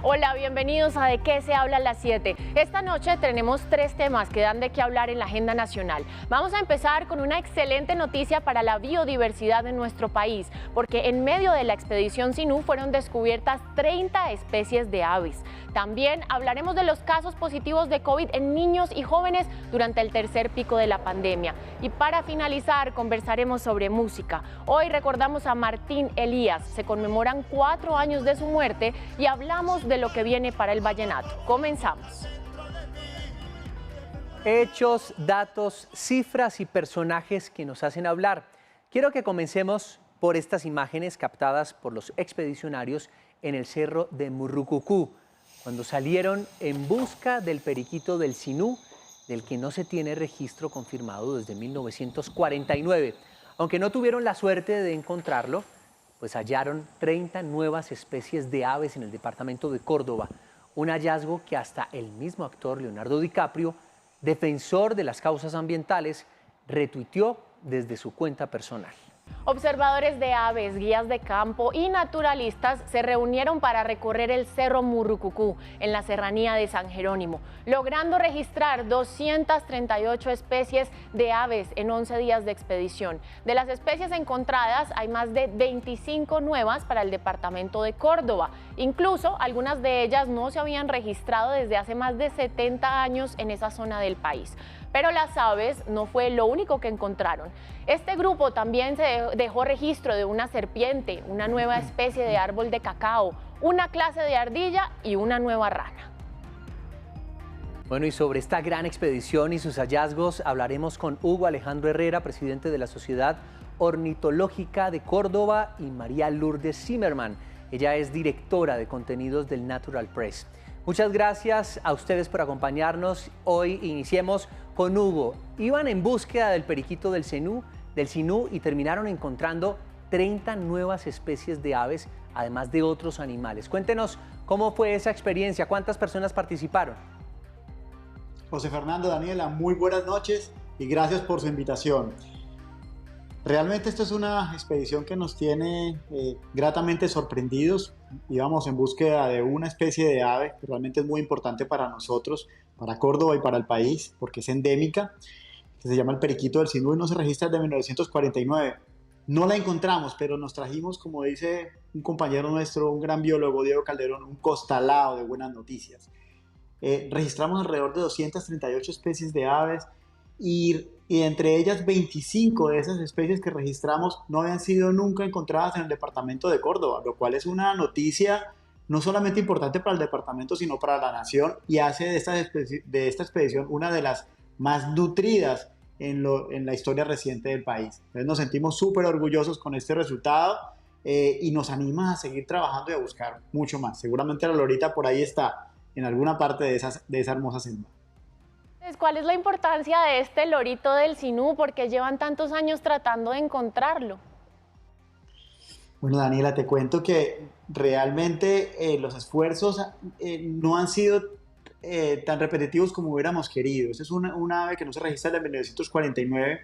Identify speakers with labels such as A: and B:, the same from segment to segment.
A: Hola, bienvenidos a De qué se habla a las 7. Esta noche tenemos 3 temas que dan de qué hablar en la agenda nacional. Vamos a empezar con una excelente noticia para la biodiversidad de nuestro país, porque en medio de la expedición Sinú fueron descubiertas 30 especies de aves. También hablaremos de los casos positivos de COVID en niños y jóvenes durante el tercer pico de la pandemia. Y para finalizar, conversaremos sobre música. Hoy recordamos a Martín Elías, se conmemoran 4 años de su muerte y hablamos de lo que viene para el vallenato. Comenzamos.
B: Hechos, datos, cifras y personajes que nos hacen hablar. Quiero que comencemos por estas imágenes captadas por los expedicionarios en el cerro de Murrucucú, cuando salieron en busca del periquito del Sinú, del que no se tiene registro confirmado desde 1949. Aunque no tuvieron la suerte de encontrarlo, pues hallaron 30 nuevas especies de aves en el departamento de Córdoba, un hallazgo que hasta el mismo actor Leonardo DiCaprio, defensor de las causas ambientales, retuiteó desde su cuenta personal.
A: Observadores de aves, guías de campo y naturalistas se reunieron para recorrer el Cerro Murrucucú en la serranía de San Jerónimo, logrando registrar 238 especies de aves en 11 días de expedición. De las especies encontradas, hay más de 25 nuevas para el departamento de Córdoba. Incluso algunas de ellas no se habían registrado desde hace más de 70 años en esa zona del país. Pero las aves no fue lo único que encontraron. Este grupo también se dejó registro de una serpiente, una nueva especie de árbol de cacao, una clase de ardilla y una nueva rana.
B: Bueno, y sobre esta gran expedición y sus hallazgos hablaremos con Hugo Alejandro Herrera, presidente de la Sociedad Ornitológica de Córdoba, y María Lourdes Zimmerman. Ella es directora de contenidos del Natural Press. Muchas gracias a ustedes por acompañarnos. Hoy iniciemos con Hugo. Iban en búsqueda del periquito del Sinú y terminaron encontrando 30 nuevas especies de aves, además de otros animales. Cuéntenos cómo fue esa experiencia, cuántas personas participaron.
C: José Fernando, Daniela, muy buenas noches y gracias por su invitación. Realmente esto es una expedición que nos tiene gratamente sorprendidos. Íbamos en búsqueda de una especie de ave que realmente es muy importante para nosotros, para Córdoba y para el país, porque es endémica, que se llama el periquito del Sinú y no se registra desde 1949. No la encontramos, pero nos trajimos, como dice un compañero nuestro, un gran biólogo, Diego Calderón, un costalado de buenas noticias. Registramos alrededor de 238 especies de aves, y entre ellas 25 de esas especies que registramos no habían sido nunca encontradas en el departamento de Córdoba, lo cual es una noticia no solamente importante para el departamento, sino para la nación, y hace de esta expedición una de las más nutridas en la historia reciente del país. Entonces nos sentimos súper orgullosos con este resultado y nos anima a seguir trabajando y a buscar mucho más. Seguramente la lorita por ahí está, en alguna parte de esa hermosa selva.
A: ¿Cuál es la importancia de este lorito del Sinú? ¿Por qué llevan tantos años tratando de encontrarlo?
C: Bueno, Daniela, te cuento que realmente los esfuerzos no han sido tan repetitivos como hubiéramos querido. Esta es una ave que no se registra desde 1949,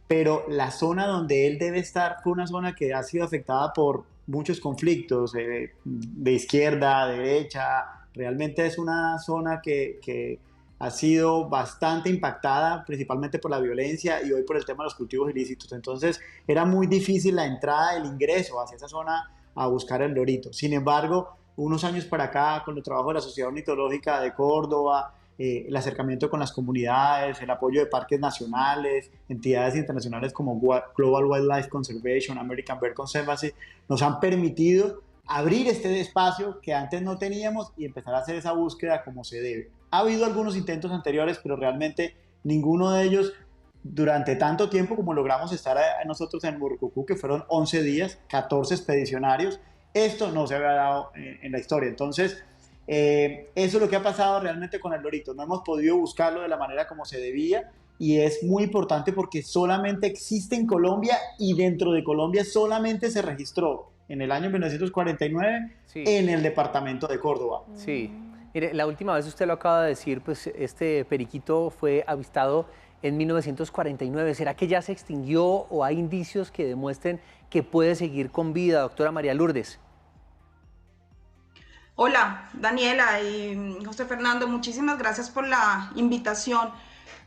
C: pero la zona donde él debe estar fue una zona que ha sido afectada por muchos conflictos de izquierda, a derecha. Realmente es una zona que ha sido bastante impactada, principalmente por la violencia y hoy por el tema de los cultivos ilícitos. Entonces era muy difícil la entrada, el ingreso hacia esa zona a buscar el lorito. Sin embargo, unos años para acá, con el trabajo de la Sociedad Ornitológica de Córdoba, el acercamiento con las comunidades, el apoyo de parques nacionales, entidades internacionales como Global Wildlife Conservation, American Bird Conservancy, nos han permitido abrir este espacio que antes no teníamos y empezar a hacer esa búsqueda como se debe. Ha habido algunos intentos anteriores, pero realmente ninguno de ellos durante tanto tiempo como logramos estar nosotros en Murrucucú, que fueron 11 días, 14 expedicionarios. Esto no se había dado en la historia. Entonces, eso es lo que ha pasado realmente con el lorito. No hemos podido buscarlo de la manera como se debía y es muy importante porque solamente existe en Colombia y dentro de Colombia solamente se registró en el año 1949 sí, en el departamento de Córdoba.
B: Sí. Mire, la última vez usted lo acaba de decir, pues este periquito fue avistado en 1949. ¿Será que ya se extinguió o hay indicios que demuestren que puede seguir con vida, doctora María Lourdes?
D: Hola, Daniela y José Fernando, muchísimas gracias por la invitación.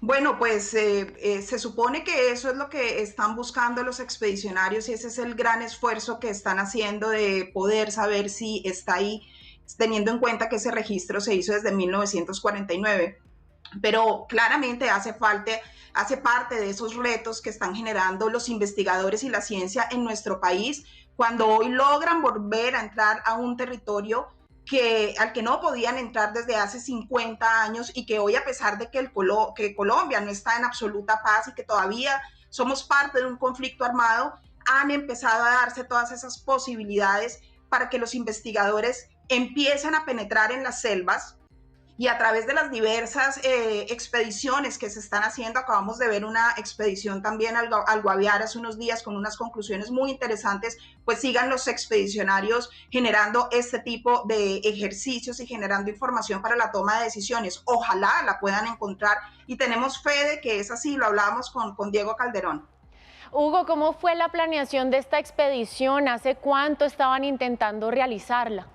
D: Bueno, pues se supone que eso es lo que están buscando los expedicionarios y ese es el gran esfuerzo que están haciendo de poder saber si está ahí, teniendo en cuenta que ese registro se hizo desde 1949. Pero claramente hace parte de esos retos que están generando los investigadores y la ciencia en nuestro país, cuando hoy logran volver a entrar a un territorio al que no podían entrar desde hace 50 años y que hoy, a pesar de que Colombia no está en absoluta paz y que todavía somos parte de un conflicto armado, han empezado a darse todas esas posibilidades para que los investigadores empiecen a penetrar en las selvas y a través de las diversas expediciones que se están haciendo. Acabamos de ver una expedición también al Guaviare hace unos días con unas conclusiones muy interesantes, pues sigan los expedicionarios generando este tipo de ejercicios y generando información para la toma de decisiones. Ojalá la puedan encontrar y tenemos fe de que es así, lo hablábamos con Diego Calderón.
A: Hugo, ¿cómo fue la planeación de esta expedición? ¿Hace cuánto estaban intentando realizarla?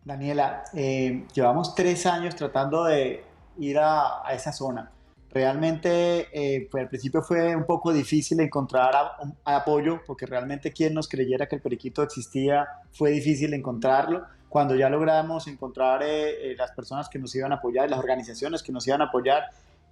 C: Daniela, llevamos 3 años tratando de ir a esa zona. Realmente, pues al principio fue un poco difícil encontrar apoyo, porque realmente quien nos creyera que el periquito existía fue difícil encontrarlo. Cuando ya logramos encontrar las personas que nos iban a apoyar, las organizaciones que nos iban a apoyar,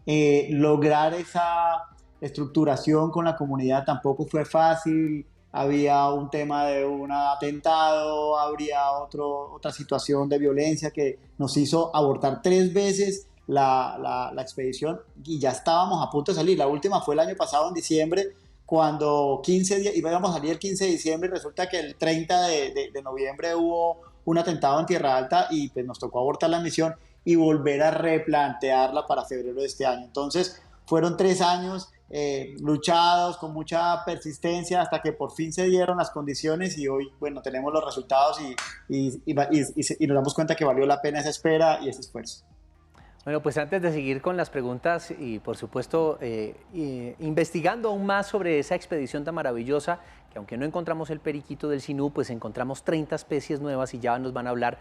C: lograr esa estructuración con la comunidad tampoco fue fácil. Había un tema de un atentado, habría otra situación de violencia que nos hizo abortar 3 veces la expedición y ya estábamos a punto de salir. La última fue el año pasado, en diciembre, cuando 15 días, íbamos a salir el 15 de diciembre y resulta que el 30 de noviembre hubo un atentado en Tierra Alta y pues nos tocó abortar la misión y volver a replantearla para febrero de este año. Entonces fueron 3 años luchados con mucha persistencia hasta que por fin se dieron las condiciones y hoy, bueno, tenemos los resultados y nos damos cuenta que valió la pena esa espera y ese esfuerzo.
B: Bueno, pues antes de seguir con las preguntas y por supuesto investigando aún más sobre esa expedición tan maravillosa, que aunque no encontramos el periquito del Sinú, pues encontramos 30 especies nuevas y ya nos van a hablar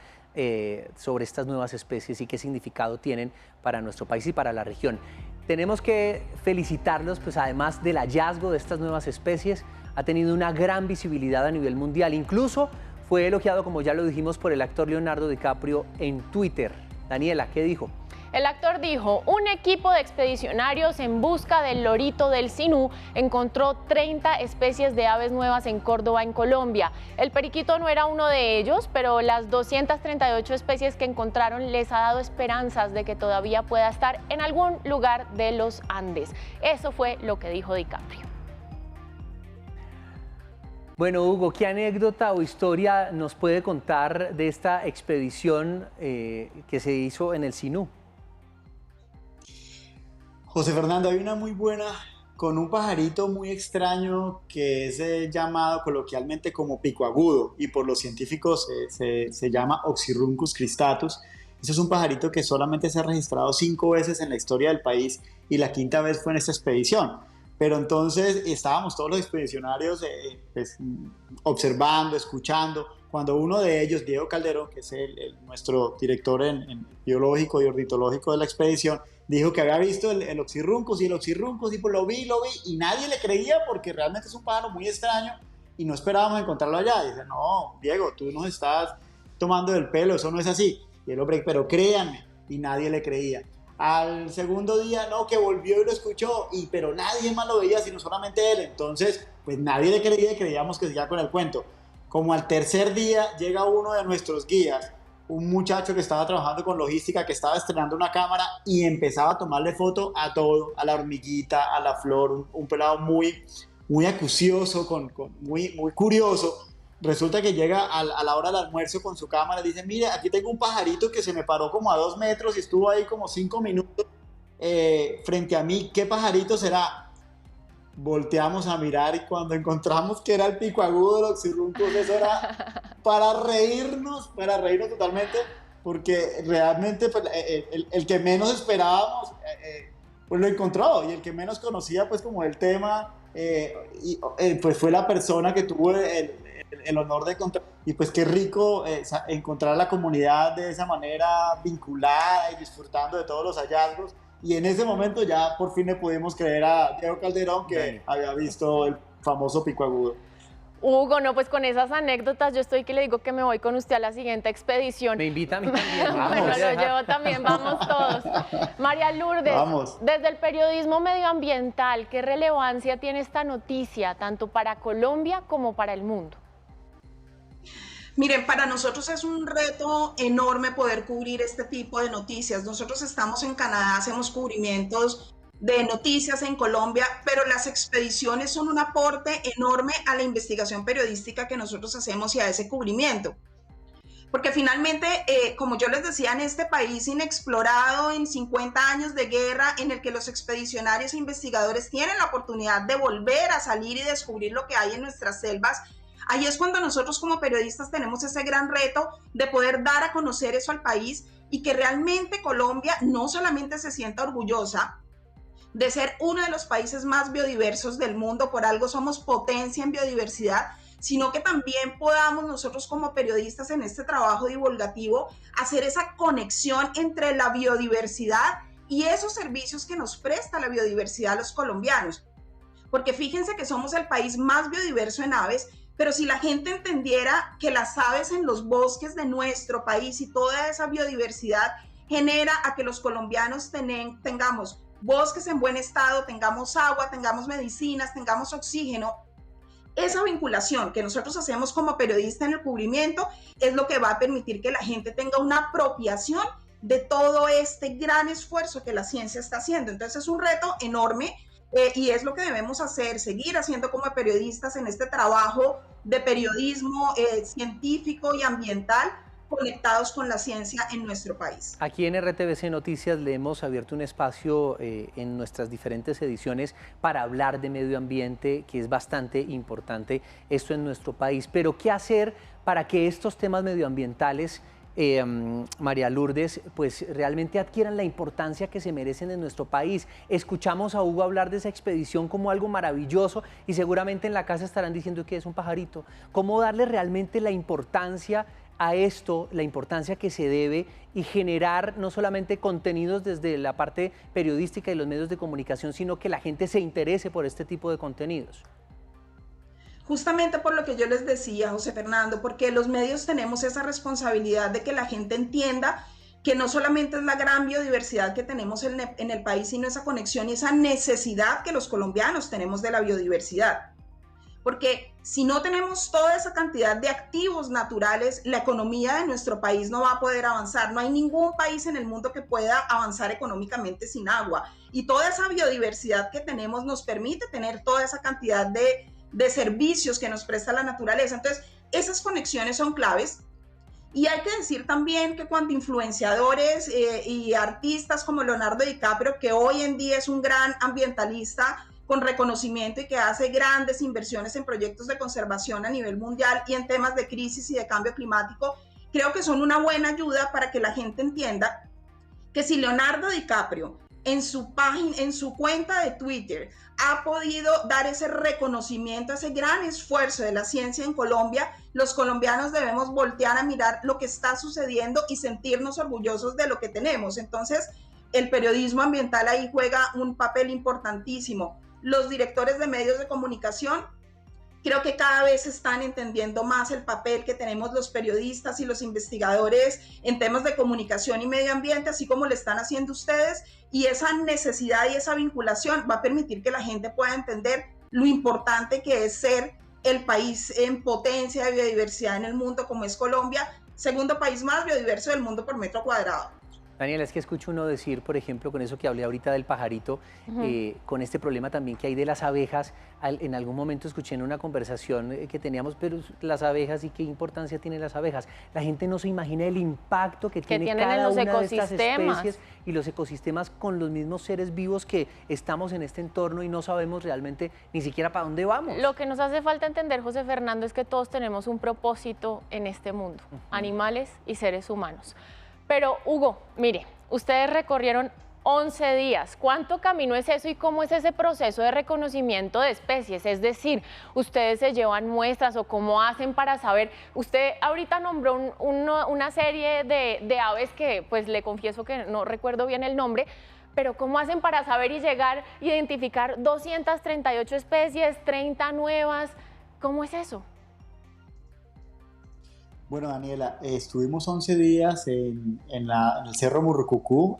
B: sobre estas nuevas especies y qué significado tienen para nuestro país y para la región. Tenemos que felicitarlos, pues además del hallazgo de estas nuevas especies, ha tenido una gran visibilidad a nivel mundial. Incluso fue elogiado, como ya lo dijimos, por el actor Leonardo DiCaprio en Twitter. Daniela, ¿qué dijo?
A: El actor dijo: un equipo de expedicionarios en busca del lorito del Sinú encontró 30 especies de aves nuevas en Córdoba, en Colombia. El periquito no era uno de ellos, pero las 238 especies que encontraron les ha dado esperanzas de que todavía pueda estar en algún lugar de los Andes. Eso fue lo que dijo DiCaprio.
B: Bueno, Hugo, ¿qué anécdota o historia nos puede contar de esta expedición que se hizo en el Sinú?
C: José Fernando, hay una muy buena con un pajarito muy extraño que es llamado coloquialmente como pico agudo y por los científicos se llama Oxyrhynchus cristatus. Ese es un pajarito que solamente se ha registrado 5 veces en la historia del país y la 5ª vez fue en esta expedición. Pero entonces estábamos todos los expedicionarios pues, observando, escuchando, cuando uno de ellos, Diego Calderón, que es nuestro director en biológico y ornitológico de la expedición, dijo que había visto el Oxyrhynchus y el Oxyrhynchus y pues lo vi y nadie le creía porque realmente es un pájaro muy extraño y no esperábamos encontrarlo allá. Y dice, no, Diego, tú nos estás tomando del pelo, eso no es así. Y el hombre, pero créanme, y nadie le creía. Al segundo día, no, que volvió y lo escuchó, pero nadie más lo veía, sino solamente él. Entonces, pues nadie le creía y creíamos que seguía con el cuento. Como al tercer día llega uno de nuestros guías, un muchacho que estaba trabajando con logística, que estaba estrenando una cámara y empezaba a tomarle foto a todo, a la hormiguita, a la flor, un pelado muy, muy acucioso, muy, muy curioso. Resulta que llega a la hora del almuerzo con su cámara y dice, mire, aquí tengo un pajarito que se me paró como a 2 metros y estuvo ahí como 5 minutos frente a mí. ¿Qué pajarito será? Volteamos a mirar y cuando encontramos que era el pico agudo del Oxyrhynchus, eso era para reírnos totalmente, porque realmente pues, el que menos esperábamos pues lo encontró y el que menos conocía pues como el tema pues fue la persona que tuvo el honor de encontrar. Y pues qué rico encontrar a la comunidad de esa manera vinculada y disfrutando de todos los hallazgos. Y en ese momento ya por fin le pudimos creer a Diego Calderón que había visto el famoso pico agudo.
A: Hugo, no, pues con esas anécdotas yo estoy que le digo que me voy con usted a la siguiente expedición.
B: Me invita a mí también.
A: Bueno, lo llevo también, vamos todos. María Lourdes, desde el periodismo medioambiental, ¿qué relevancia tiene esta noticia, tanto para Colombia como para el mundo?
D: Miren, para nosotros es un reto enorme poder cubrir este tipo de noticias. Nosotros estamos en Canadá, hacemos cubrimientos de noticias en Colombia, pero las expediciones son un aporte enorme a la investigación periodística que nosotros hacemos y a ese cubrimiento. Porque finalmente, como yo les decía, en este país inexplorado, en 50 años de guerra, en el que los expedicionarios e investigadores tienen la oportunidad de volver a salir y descubrir lo que hay en nuestras selvas, ahí es cuando nosotros como periodistas tenemos ese gran reto de poder dar a conocer eso al país y que realmente Colombia no solamente se sienta orgullosa de ser uno de los países más biodiversos del mundo, por algo somos potencia en biodiversidad, sino que también podamos nosotros como periodistas en este trabajo divulgativo hacer esa conexión entre la biodiversidad y esos servicios que nos presta la biodiversidad a los colombianos. Porque fíjense que somos el país más biodiverso en aves, pero si la gente entendiera que las aves en los bosques de nuestro país y toda esa biodiversidad genera a que los colombianos tengamos bosques en buen estado, tengamos agua, tengamos medicinas, tengamos oxígeno, esa vinculación que nosotros hacemos como periodistas en el cubrimiento es lo que va a permitir que la gente tenga una apropiación de todo este gran esfuerzo que la ciencia está haciendo. Entonces es un reto enorme y es lo que debemos hacer, seguir haciendo como periodistas en este trabajo de periodismo científico y ambiental conectados con la ciencia en nuestro país.
B: Aquí en RTVC Noticias le hemos abierto un espacio en nuestras diferentes ediciones para hablar de medio ambiente, que es bastante importante esto en nuestro país. Pero ¿qué hacer para que estos temas medioambientales, María Lourdes, pues realmente adquieran la importancia que se merecen en nuestro país? Escuchamos a Hugo hablar de esa expedición como algo maravilloso y seguramente en la casa estarán diciendo que es un pajarito. ¿Cómo darle realmente la importancia a esto, la importancia que se debe y generar no solamente contenidos desde la parte periodística y los medios de comunicación, sino que la gente se interese por este tipo de contenidos?
D: Justamente por lo que yo les decía, José Fernando, porque los medios tenemos esa responsabilidad de que la gente entienda que no solamente es la gran biodiversidad que tenemos en el país, sino esa conexión y esa necesidad que los colombianos tenemos de la biodiversidad. Porque si no tenemos toda esa cantidad de activos naturales, la economía de nuestro país no va a poder avanzar. No hay ningún país en el mundo que pueda avanzar económicamente sin agua. Y toda esa biodiversidad que tenemos nos permite tener toda esa cantidad de servicios que nos presta la naturaleza. Entonces, esas conexiones son claves. Y hay que decir también que cuando influenciadores y artistas como Leonardo DiCaprio, que hoy en día es un gran ambientalista, con reconocimiento y que hace grandes inversiones en proyectos de conservación a nivel mundial y en temas de crisis y de cambio climático, creo que son una buena ayuda para que la gente entienda que si Leonardo DiCaprio en su página, en su cuenta de Twitter, ha podido dar ese reconocimiento, ese gran esfuerzo de la ciencia en Colombia, los colombianos debemos voltear a mirar lo que está sucediendo y sentirnos orgullosos de lo que tenemos. Entonces, el periodismo ambiental ahí juega un papel importantísimo. Los directores de medios de comunicación creo que cada vez están entendiendo más el papel que tenemos los periodistas y los investigadores en temas de comunicación y medio ambiente, así como lo están haciendo ustedes, y esa necesidad y esa vinculación va a permitir que la gente pueda entender lo importante que es ser el país en potencia de biodiversidad en el mundo como es Colombia, segundo país más biodiverso del mundo por metro cuadrado.
B: Daniela, es que escucho uno decir, por ejemplo, con eso que hablé ahorita del pajarito, con este problema también que hay de las abejas. En algún momento escuché en una conversación que teníamos, pero las abejas y qué importancia tienen las abejas. La gente no se imagina el impacto que tiene cada una de estas especies y los ecosistemas con los mismos seres vivos que estamos en este entorno y no sabemos realmente ni siquiera para dónde vamos.
A: Lo que nos hace falta entender, José Fernando, es que todos tenemos un propósito en este mundo, animales y seres humanos. Pero, Hugo, mire, ustedes recorrieron 11 días. ¿Cuánto camino es eso y cómo es ese proceso de reconocimiento de especies? Es decir, ¿ustedes se llevan muestras o cómo hacen para saber? Usted ahorita nombró una serie de aves que pues le confieso que no recuerdo bien el nombre, pero ¿cómo hacen para saber y llegar a identificar 238 especies, 30 nuevas? ¿Cómo es eso?
C: Bueno, Daniela, estuvimos 11 días en el Cerro Murrucucú,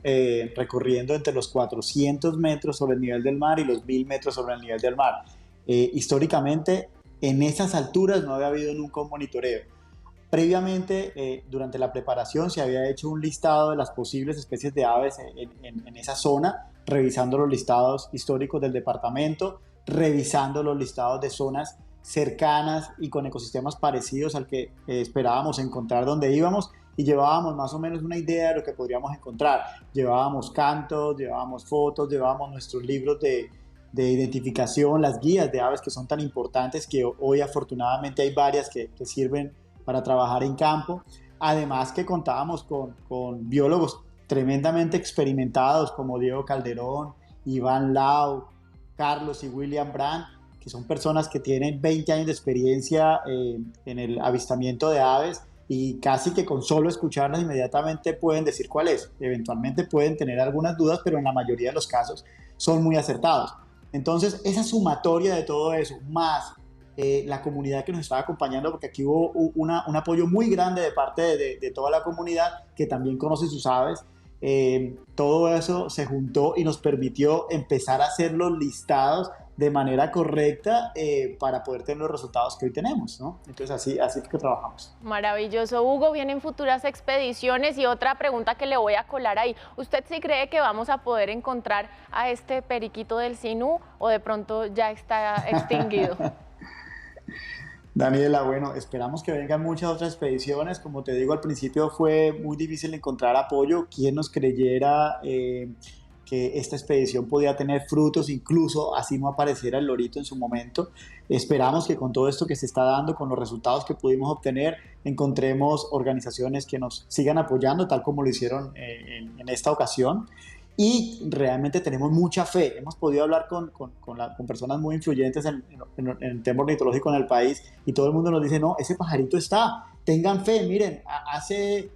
C: recorriendo entre los 400 metros sobre el nivel del mar y los 1000 metros sobre el nivel del mar. Históricamente, en esas alturas no había habido nunca un monitoreo. Previamente, durante la preparación, se había hecho un listado de las posibles especies de aves en esa zona, revisando los listados históricos del departamento, revisando los listados de zonas cercanas y con ecosistemas parecidos al que esperábamos encontrar donde íbamos, y llevábamos más o menos una idea de lo que podríamos encontrar. Llevábamos cantos, llevábamos fotos, llevábamos nuestros libros de identificación, las guías de aves que son tan importantes, que hoy afortunadamente hay varias que sirven para trabajar en campo. Además que contábamos con biólogos tremendamente experimentados como Diego Calderón, Iván Lau, Carlos y William Brand, que son personas que tienen 20 años de experiencia en el avistamiento de aves, y casi que con solo escucharlas inmediatamente pueden decir cuál es. Eventualmente pueden tener algunas dudas, pero en la mayoría de los casos son muy acertados. Entonces, esa sumatoria de todo eso, más la comunidad que nos estaba acompañando, porque aquí hubo un apoyo muy grande de parte de toda la comunidad que también conoce sus aves, todo eso se juntó y nos permitió empezar a hacer los listados de manera correcta para poder tener los resultados que hoy tenemos, ¿no? Entonces así que trabajamos.
A: Maravilloso, Hugo. Vienen futuras expediciones y otra pregunta que le voy a colar ahí. ¿Usted sí cree que vamos a poder encontrar a este periquito del Sinú o de pronto ya está extinguido?
C: Daniela, bueno, esperamos que vengan muchas otras expediciones. Como te digo, al principio fue muy difícil encontrar apoyo. ¿Quién nos creyera que esta expedición podía tener frutos, incluso así no apareciera el lorito en su momento? Esperamos que con todo esto que se está dando, con los resultados que pudimos obtener, encontremos organizaciones que nos sigan apoyando, tal como lo hicieron en esta ocasión. Y realmente tenemos mucha fe. Hemos podido hablar con personas muy influyentes en el tema ornitológico en el país, y todo el mundo nos dice, no, ese pajarito está, tengan fe. Miren, hace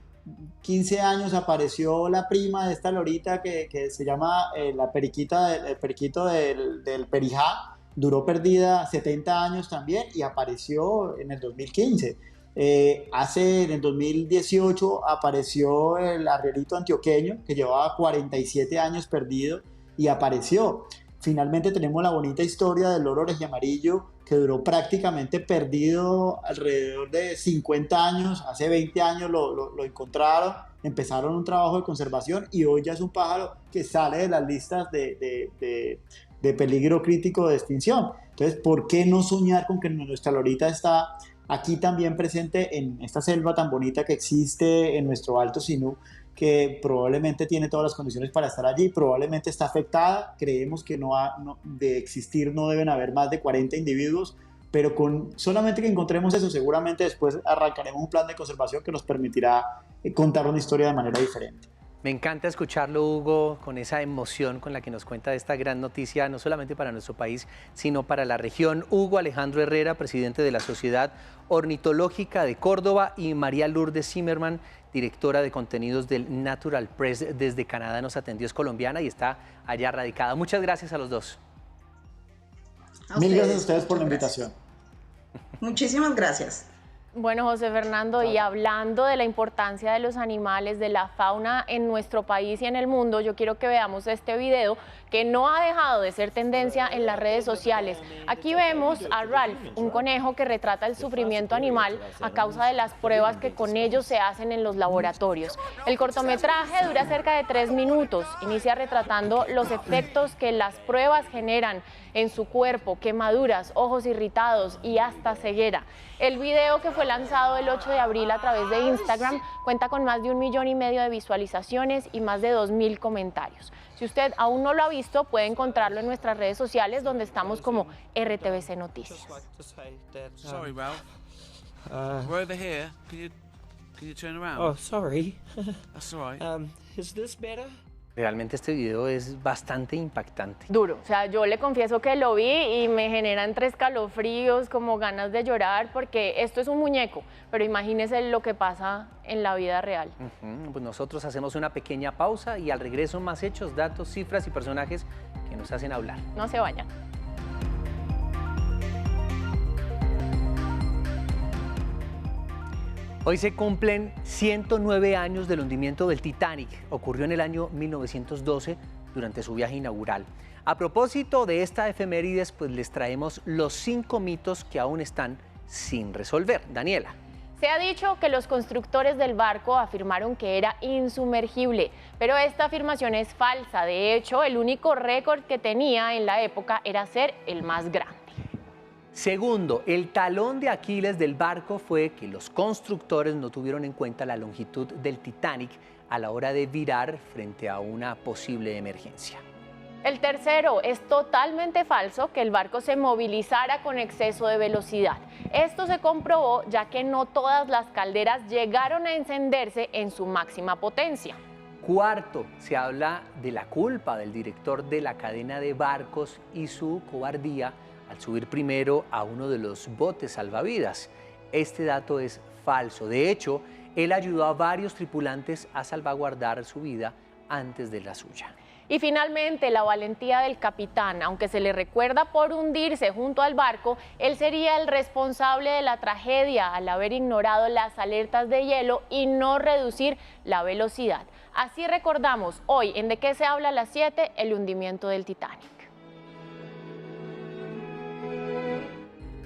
C: 15 años apareció la prima de esta lorita que se llama el periquito del perijá, duró perdida 70 años también y apareció en el 2015. En el 2018 apareció el arrierito antioqueño, que llevaba 47 años perdido y apareció. Finalmente tenemos la bonita historia del loro orejiamarillo, que duró prácticamente perdido alrededor de 50 años. Hace 20 años lo encontraron, empezaron un trabajo de conservación y hoy ya es un pájaro que sale de las listas de peligro crítico de extinción. Entonces, ¿por qué no soñar con que nuestra lorita está aquí también presente en esta selva tan bonita que existe en nuestro Alto Sinú, que probablemente tiene todas las condiciones para estar allí, probablemente está afectada? Creemos que de existir no deben haber más de 40 individuos, pero solamente que encontremos eso, seguramente después arrancaremos un plan de conservación que nos permitirá contar una historia de manera diferente.
B: Me encanta escucharlo, Hugo, con esa emoción con la que nos cuenta esta gran noticia, no solamente para nuestro país, sino para la región. Hugo Alejandro Herrera, presidente de la Sociedad Ornitológica de Córdoba, y María Lourdes Zimmerman, directora de contenidos del Natural Press desde Canadá, nos atendió. Es colombiana y está allá radicada. Muchas gracias a los dos.
C: Mil gracias a ustedes por la invitación.
D: Muchísimas gracias.
A: Bueno, José Fernando, y hablando de la importancia de los animales, de la fauna en nuestro país y en el mundo, yo quiero que veamos este video que no ha dejado de ser tendencia en las redes sociales. Aquí vemos a Ralph, un conejo que retrata el sufrimiento animal a causa de las pruebas que con ellos se hacen en los laboratorios. El cortometraje dura cerca de 3 minutos. Inicia retratando los efectos que las pruebas generan en su cuerpo: quemaduras, ojos irritados y hasta ceguera. El video, que fue lanzado el 8 de abril a través de Instagram, cuenta con más de 1,5 millones de visualizaciones y más de 2.000 comentarios. Si usted aún no lo ha visto, puede encontrarlo en nuestras redes sociales, donde estamos como RTVC Noticias.
E: Sorry, Ralph. We're over here. Can you turn around?
F: Oh, sorry.
E: That's all right.
F: Is this better?
B: Realmente este video es bastante impactante.
A: Duro, o sea, yo le confieso que lo vi y me genera entre escalofríos, como ganas de llorar, porque esto es un muñeco, pero imagínese lo que pasa en la vida real.
B: Pues nosotros hacemos una pequeña pausa y al regreso más hechos, datos, cifras y personajes que nos hacen hablar.
A: No se vayan.
B: Hoy se cumplen 109 años del hundimiento del Titanic. Ocurrió en el año 1912 durante su viaje inaugural. A propósito de esta efemérides, pues les traemos los 5 mitos que aún están sin resolver. Daniela.
A: Se ha dicho que los constructores del barco afirmaron que era insumergible, pero esta afirmación es falsa. De hecho, el único récord que tenía en la época era ser el más grande.
B: Segundo, el talón de Aquiles del barco fue que los constructores no tuvieron en cuenta la longitud del Titanic a la hora de virar frente a una posible emergencia.
A: El tercero, es totalmente falso que el barco se movilizara con exceso de velocidad. Esto se comprobó ya que no todas las calderas llegaron a encenderse en su máxima potencia.
B: Cuarto, se habla de la culpa del director de la cadena de barcos y su cobardía al subir primero a uno de los botes salvavidas. Este dato es falso. De hecho, él ayudó a varios tripulantes a salvaguardar su vida antes de la suya.
A: Y finalmente, la valentía del capitán. Aunque se le recuerda por hundirse junto al barco, él sería el responsable de la tragedia al haber ignorado las alertas de hielo y no reducir la velocidad. Así recordamos hoy en De qué se habla a las 7, el hundimiento del Titanic.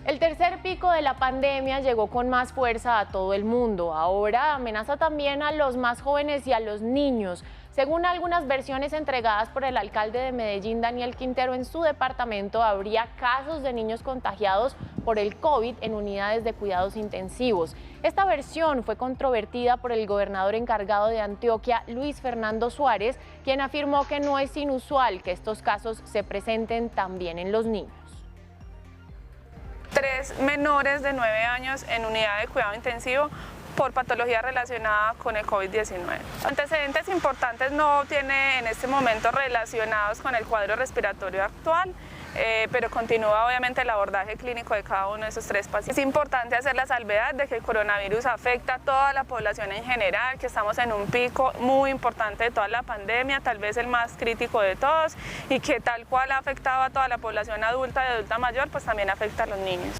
A: El tercer pico de la pandemia llegó con más fuerza a todo el mundo. Ahora amenaza también a los más jóvenes y a los niños. Según algunas versiones entregadas por el alcalde de Medellín, Daniel Quintero, en su departamento habría casos de niños contagiados por el COVID en unidades de cuidados intensivos. Esta versión fue controvertida por el gobernador encargado de Antioquia, Luis Fernando Suárez, quien afirmó que no es inusual que estos casos se presenten también en los niños.
F: 3 menores de 9 años en unidad de cuidado intensivo por patología relacionada con el COVID-19. Antecedentes importantes no tiene en este momento relacionados con el cuadro respiratorio actual, pero continúa obviamente el abordaje clínico de cada uno de esos 3 pacientes. Es importante hacer la salvedad de que el coronavirus afecta a toda la población en general, que estamos en un pico muy importante de toda la pandemia, tal vez el más crítico de todos, y que tal cual ha afectado a toda la población adulta y adulta mayor, pues también afecta a los niños.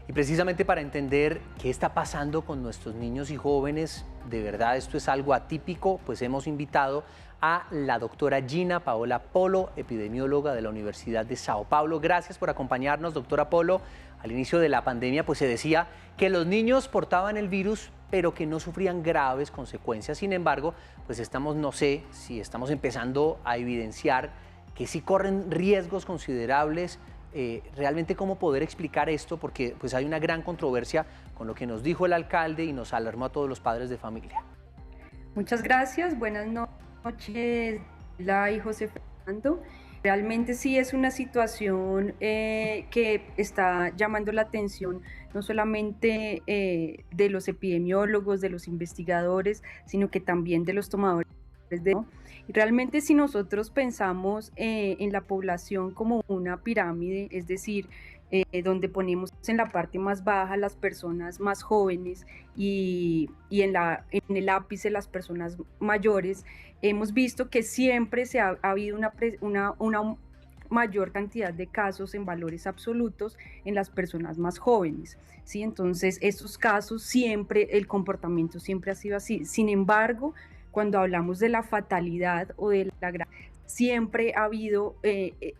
B: Y precisamente para entender qué está pasando con nuestros niños y jóvenes, de verdad esto es algo atípico, pues hemos invitado a la doctora Gina Paola Polo, epidemióloga de la Universidad de Sao Paulo. Gracias por acompañarnos, doctora Polo. Al inicio de la pandemia pues se decía que los niños portaban el virus, pero que no sufrían graves consecuencias. Sin embargo, pues no sé si estamos empezando a evidenciar que sí corren riesgos considerables. Realmente cómo poder explicar esto, porque pues hay una gran controversia con lo que nos dijo el alcalde y nos alarmó a todos los padres de familia.
G: Muchas gracias, buenas noches, y José Fernando. Realmente sí es una situación que está llamando la atención no solamente de los epidemiólogos, de los investigadores, sino que también de los tomadores de... Y realmente si nosotros pensamos en la población como una pirámide, es decir, donde ponemos en la parte más baja las personas más jóvenes y en el ápice las personas mayores, hemos visto que siempre ha habido una mayor cantidad de casos en valores absolutos en las personas más jóvenes, ¿sí? Entonces estos casos siempre, el comportamiento siempre ha sido así. Sin embargo, cuando hablamos de la fatalidad o de la gravedad, siempre ha habido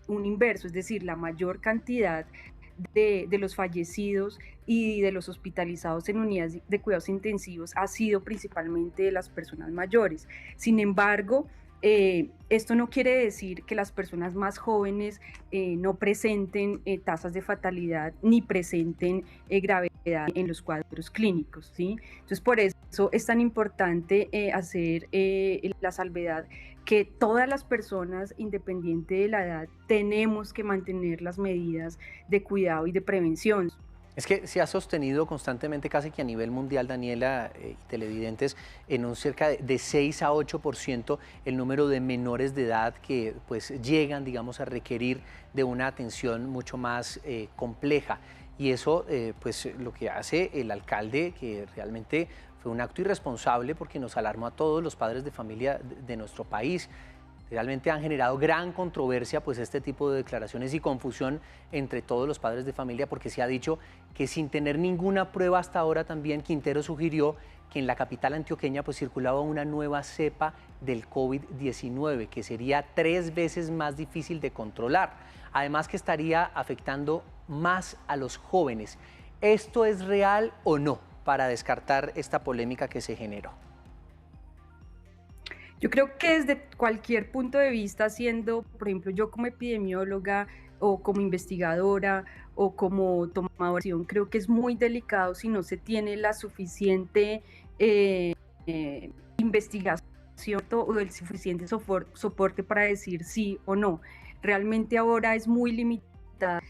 G: un inverso, es decir, la mayor cantidad de los fallecidos y de los hospitalizados en unidades de cuidados intensivos ha sido principalmente de las personas mayores. Sin embargo, esto no quiere decir que las personas más jóvenes no presenten tasas de fatalidad ni presenten gravedad en los cuadros clínicos, ¿sí? Entonces, por eso es tan importante hacer la salvedad que todas las personas, independiente de la edad, tenemos que mantener las medidas de cuidado y de prevención.
B: Es que se ha sostenido constantemente, casi que a nivel mundial, Daniela y televidentes, en un cerca de 6 a 8% el número de menores de edad que pues llegan, digamos, a requerir de una atención mucho más compleja. Y eso, pues lo que hace el alcalde, que realmente fue un acto irresponsable porque nos alarmó a todos los padres de familia de nuestro país. Realmente han generado gran controversia pues este tipo de declaraciones y confusión entre todos los padres de familia, porque se ha dicho que sin tener ninguna prueba hasta ahora también Quintero sugirió que en la capital antioqueña pues circulaba una nueva cepa del COVID-19 que sería 3 veces más difícil de controlar, además que estaría afectando más a los jóvenes. ¿Esto es real o no para descartar esta polémica que se generó?
G: Yo creo que desde cualquier punto de vista, siendo, por ejemplo, yo como epidemióloga o como investigadora o como tomadora de decisión, creo que es muy delicado si no se tiene la suficiente investigación o el suficiente soporte para decir sí o no. Realmente ahora es muy limitada,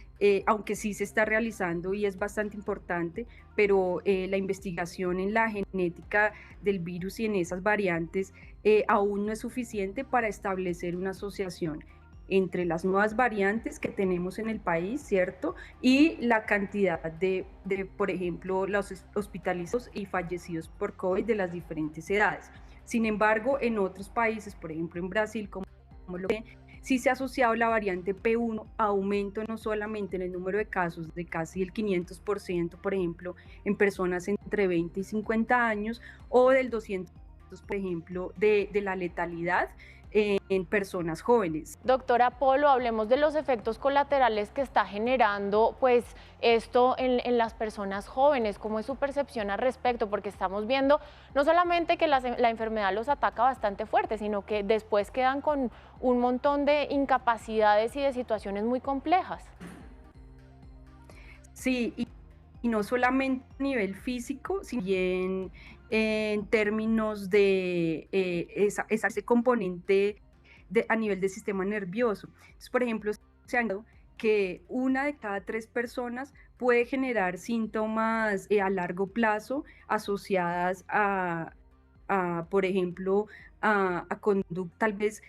G: aunque sí se está realizando y es bastante importante, pero la investigación en la genética del virus y en esas variantes aún no es suficiente para establecer una asociación entre las nuevas variantes que tenemos en el país, ¿cierto? Y la cantidad de por ejemplo, los hospitalizados y fallecidos por COVID de las diferentes edades. Sin embargo, en otros países, por ejemplo en Brasil, como lo que sí se ha asociado la variante P1 a aumento no solamente en el número de casos de casi el 500%, por ejemplo, en personas entre 20 y 50 años, o del 200%, por ejemplo, de la letalidad en personas jóvenes.
A: Doctora Polo, hablemos de los efectos colaterales que está generando pues esto en las personas jóvenes. ¿Cómo es su percepción al respecto? Porque estamos viendo no solamente que la enfermedad los ataca bastante fuerte, sino que después quedan con un montón de incapacidades y de situaciones muy complejas.
G: Sí, y no solamente a nivel físico, sino también en términos de ese componente a nivel del sistema nervioso. Entonces, por ejemplo, se ha dado que 1 de cada 3 personas puede generar síntomas a largo plazo asociadas por ejemplo, a conductas tal vez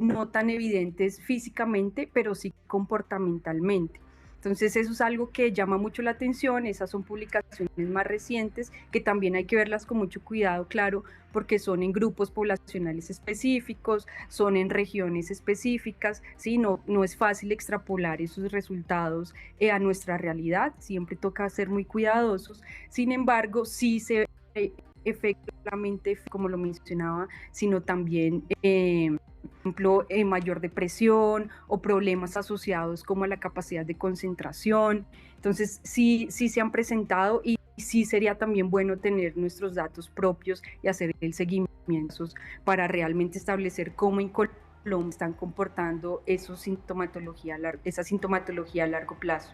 G: no tan evidentes físicamente, pero sí comportamentalmente. Entonces eso es algo que llama mucho la atención. Esas son publicaciones más recientes que también hay que verlas con mucho cuidado, claro, porque son en grupos poblacionales específicos, son en regiones específicas, ¿sí? No es fácil extrapolar esos resultados a nuestra realidad, siempre toca ser muy cuidadosos. Sin embargo, sí se efecto solamente, como lo mencionaba, sino también por ejemplo, mayor depresión o problemas asociados como a la capacidad de concentración. Entonces sí se han presentado y sí sería también bueno tener nuestros datos propios y hacer el seguimiento para realmente establecer cómo en Colombia están comportando esa sintomatología a largo plazo.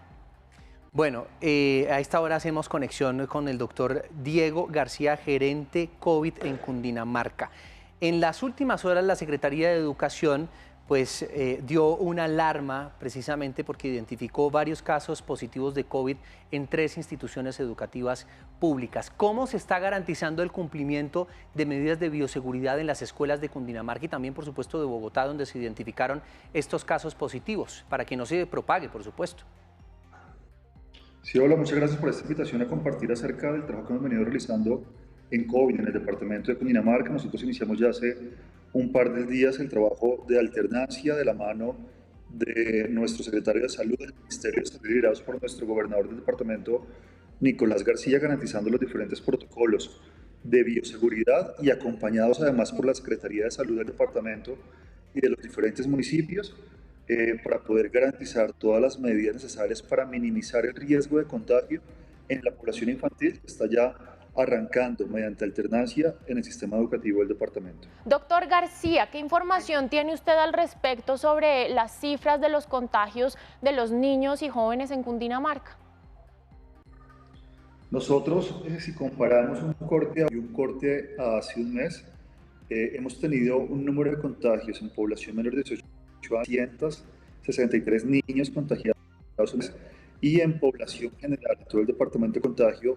B: Bueno, a esta hora hacemos conexión con el doctor Diego García, gerente COVID en Cundinamarca. En las últimas horas la Secretaría de Educación pues, dio una alarma precisamente porque identificó varios casos positivos de COVID en 3 instituciones educativas públicas. ¿Cómo se está garantizando el cumplimiento de medidas de bioseguridad en las escuelas de Cundinamarca y también, por supuesto, de Bogotá, donde se identificaron estos casos positivos, para que no se propague, por supuesto?
H: Sí, hola, muchas gracias por esta invitación a compartir acerca del trabajo que hemos venido realizando en COVID en el departamento de Cundinamarca. Nosotros iniciamos ya hace un par de días el trabajo de alternancia de la mano de nuestro secretario de Salud, del Ministerio de Salud, liderados por nuestro gobernador del departamento, Nicolás García, garantizando los diferentes protocolos de bioseguridad y acompañados además por la Secretaría de Salud del departamento y de los diferentes municipios para poder garantizar todas las medidas necesarias para minimizar el riesgo de contagio en la población infantil que está ya arrancando mediante alternancia en el sistema educativo del departamento.
A: Doctor García, ¿qué información tiene usted al respecto sobre las cifras de los contagios de los niños y jóvenes en Cundinamarca?
H: Nosotros, si comparamos un corte a un corte a hace un mes, hemos tenido un número de contagios en población menor de 18 a 163 niños contagiados y en población general, en todo el departamento de contagio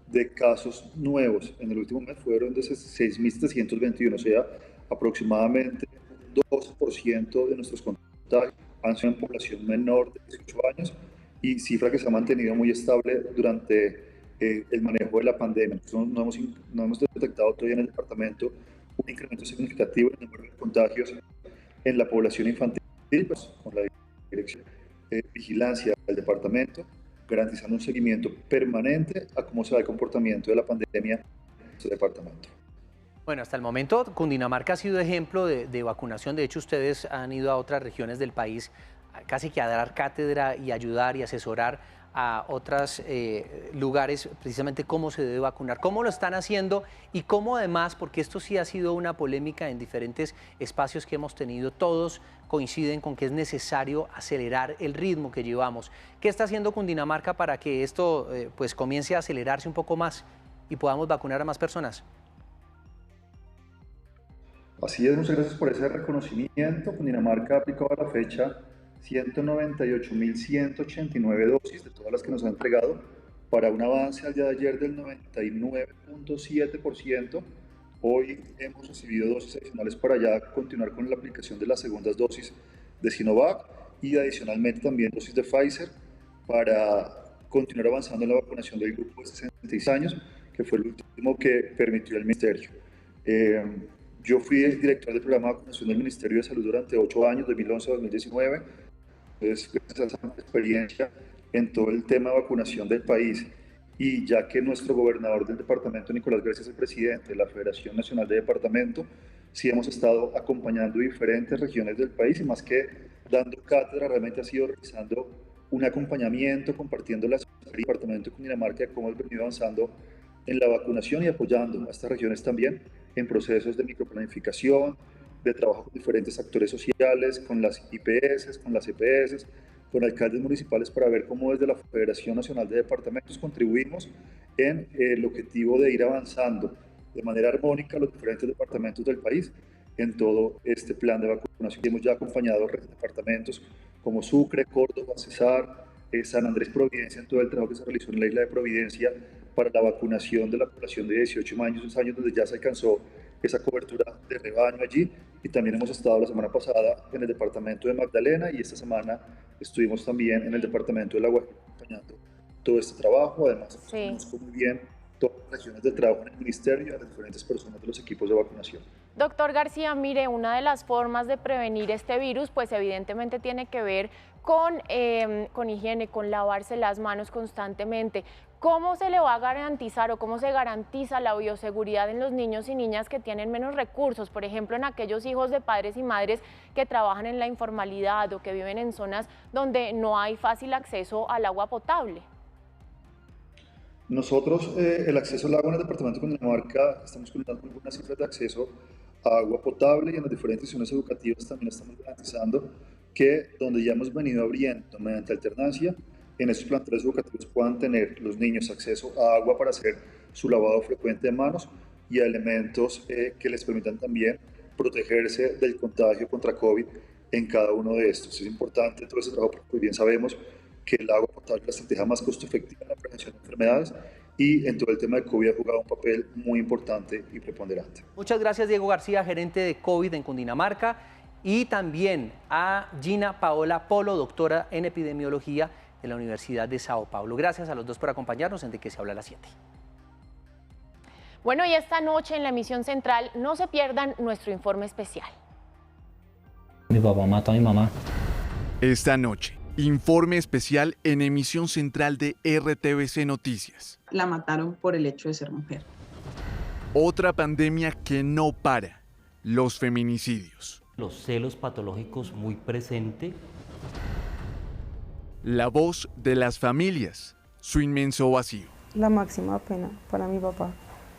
H: de casos nuevos en el último mes fueron de 6.721, o sea, aproximadamente 12% de nuestros contagios han sido en población menor de 18 años y cifra que se ha mantenido muy estable durante el manejo de la pandemia. No hemos detectado todavía en el departamento un incremento significativo en el número de contagios en la población infantil, pues, con la dirección de vigilancia del departamento, garantizando un seguimiento permanente a cómo se va el comportamiento de la pandemia en este departamento.
B: Bueno, hasta el momento Cundinamarca ha sido ejemplo de vacunación. De hecho, ustedes han ido a otras regiones del país casi que a dar cátedra y ayudar y asesorar a otros lugares precisamente cómo se debe vacunar, cómo lo están haciendo y cómo además, porque esto sí ha sido una polémica en diferentes espacios que hemos tenido, todos coinciden con que es necesario acelerar el ritmo que llevamos. ¿Qué está haciendo Cundinamarca para que esto pues comience a acelerarse un poco más y podamos vacunar a más personas?
H: Así es, muchas gracias por ese reconocimiento. Cundinamarca ha aplicado a la fecha 198.189 dosis de todas las que nos han entregado, para un avance al día de ayer del 99.7%. Hoy hemos recibido dosis adicionales para ya continuar con la aplicación de las segundas dosis de Sinovac y adicionalmente también dosis de Pfizer para continuar avanzando en la vacunación del grupo de 66 años, que fue el último que permitió el Ministerio. Yo fui el director del programa de vacunación del Ministerio de Salud durante 8 años, 2011 a 2019. Entonces, gracias a esa experiencia en todo el tema de vacunación del país, y ya que nuestro gobernador del departamento, Nicolás García, es el presidente de la Federación Nacional de Departamento, sí hemos estado acompañando diferentes regiones del país y más que dando cátedra, realmente ha sido realizando un acompañamiento, compartiendo la experiencia del departamento de Cundinamarca, de cómo hemos venido avanzando en la vacunación y apoyando a estas regiones también en procesos de microplanificación, de trabajo con diferentes actores sociales, con las IPS, con las EPS, con alcaldes municipales, para ver cómo desde la Federación Nacional de Departamentos contribuimos en el objetivo de ir avanzando de manera armónica los diferentes departamentos del país en todo este plan de vacunación. Hemos ya acompañado departamentos como Sucre, Córdoba, Cesar, San Andrés, Providencia, en todo el trabajo que se realizó en la isla de Providencia para la vacunación de la población de 18 años, donde ya se alcanzó esa cobertura de rebaño allí. Y también hemos estado la semana pasada en el departamento de Magdalena y esta semana estuvimos también en el departamento de La Guajira acompañando todo este trabajo. Además, conozco muy bien todas las regiones del trabajo en el ministerio y a las diferentes personas de los equipos de vacunación.
A: Doctor García, mire, una de las formas de prevenir este virus, pues evidentemente tiene que ver con higiene, con lavarse las manos constantemente. ¿Cómo se le va a garantizar o cómo se garantiza la bioseguridad en los niños y niñas que tienen menos recursos? Por ejemplo, en aquellos hijos de padres y madres que trabajan en la informalidad o que viven en zonas donde no hay fácil acceso al agua potable.
H: Nosotros, el acceso al agua en el departamento de Cundinamarca, estamos contando con algunas cifras de acceso a agua potable, y en las diferentes zonas educativas también estamos garantizando que donde ya hemos venido abriendo mediante alternancia, en estos planteles educativos puedan tener los niños acceso a agua para hacer su lavado frecuente de manos y a elementos que les permitan también protegerse del contagio contra COVID en cada uno de estos. Es importante todo ese trabajo porque muy bien sabemos que el agua potable es la estrategia más costo efectiva en la prevención de enfermedades, y en todo el tema de COVID ha jugado un papel muy importante y preponderante.
B: Muchas gracias, Diego García, gerente de COVID en Cundinamarca, y también a Gina Paola Polo, doctora en epidemiología de la Universidad de Sao Paulo. Gracias a los dos por acompañarnos en De Que Se Habla a las 7.
A: Bueno, y esta noche en la emisión central no se pierdan nuestro informe especial.
I: Mi papá mató a mi mamá.
J: Esta noche, informe especial en emisión central de RTBC Noticias.
K: La mataron por el hecho de ser mujer.
J: Otra pandemia que no para, los feminicidios.
I: Los celos patológicos muy presentes.
J: La voz de las familias, su inmenso vacío.
L: La máxima pena para mi papá.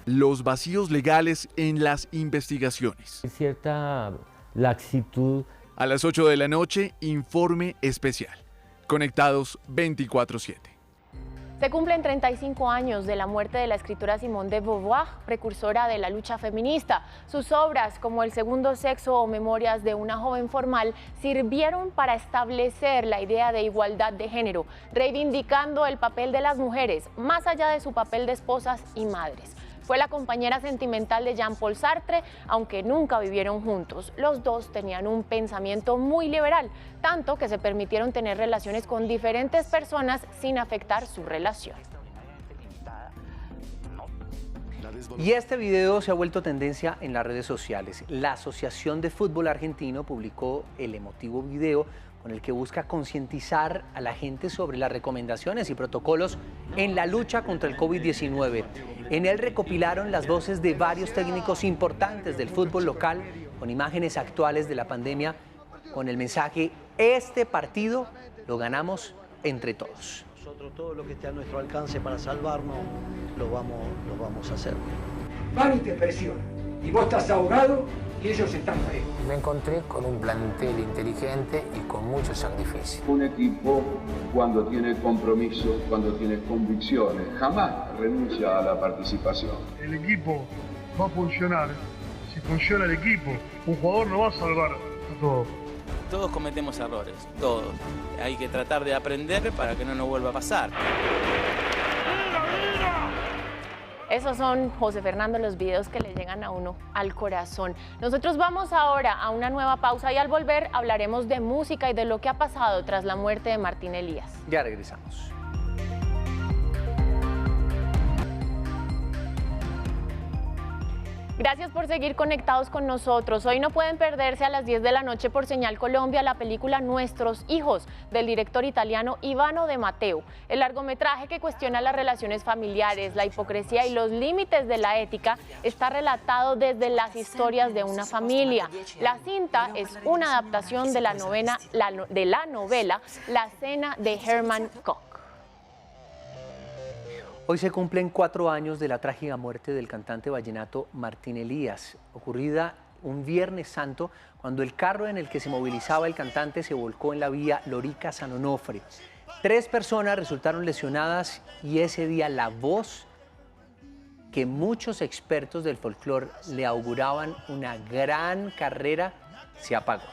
J: Los vacíos legales en las investigaciones.
I: Cierta laxitud.
J: A las 8 de la noche, informe especial. Conectados 24/7.
A: Se cumplen 35 años de la muerte de la escritora Simone de Beauvoir, precursora de la lucha feminista. Sus obras, como El segundo sexo o Memorias de una joven formal, sirvieron para establecer la idea de igualdad de género, reivindicando el papel de las mujeres, más allá de su papel de esposas y madres. Fue la compañera sentimental de Jean-Paul Sartre, aunque nunca vivieron juntos. Los dos tenían un pensamiento muy liberal, tanto que se permitieron tener relaciones con diferentes personas sin afectar su relación.
B: Y este video se ha vuelto tendencia en las redes sociales. La Asociación de Fútbol Argentino publicó el emotivo video con el que busca concientizar a la gente sobre las recomendaciones y protocolos en la lucha contra el COVID-19. En él recopilaron las voces de varios técnicos importantes del fútbol local con imágenes actuales de la pandemia, con el mensaje: este partido lo ganamos entre todos.
M: Nosotros todo lo que esté a nuestro alcance para salvarnos lo vamos a hacer.
N: Van y te presionan, y vos estás ahogado y ellos están frescos.
O: Me encontré con un plantel inteligente y con mucho sacrificio.
P: Un equipo, cuando tiene compromiso, cuando tiene convicciones, jamás renuncia a la participación.
Q: El equipo va a funcionar si funciona el equipo. Un jugador no va a salvar a todos.
E: Todos cometemos errores, todos. Hay que tratar de aprender para que no nos vuelva a pasar.
A: Esos son, José Fernando, los videos que le llegan a uno al corazón. Nosotros vamos ahora a una nueva pausa y al volver hablaremos de música y de lo que ha pasado tras la muerte de Martín Elías.
B: Ya regresamos.
A: Gracias por seguir conectados con nosotros. Hoy no pueden perderse a las 10 de la noche por Señal Colombia la película Nuestros hijos, del director italiano Ivano de Matteo. El largometraje, que cuestiona las relaciones familiares, la hipocresía y los límites de la ética, está relatado desde las historias de una familia. La cinta es una adaptación de la novela La Cena de Hermann Koch.
B: Hoy se cumplen 4 años de la trágica muerte del cantante vallenato Martín Elías, ocurrida un Viernes Santo, cuando el carro en el que se movilizaba el cantante se volcó en la vía Lorica-San Onofre. 3 personas resultaron lesionadas y ese día la voz que muchos expertos del folclore le auguraban una gran carrera se apagó.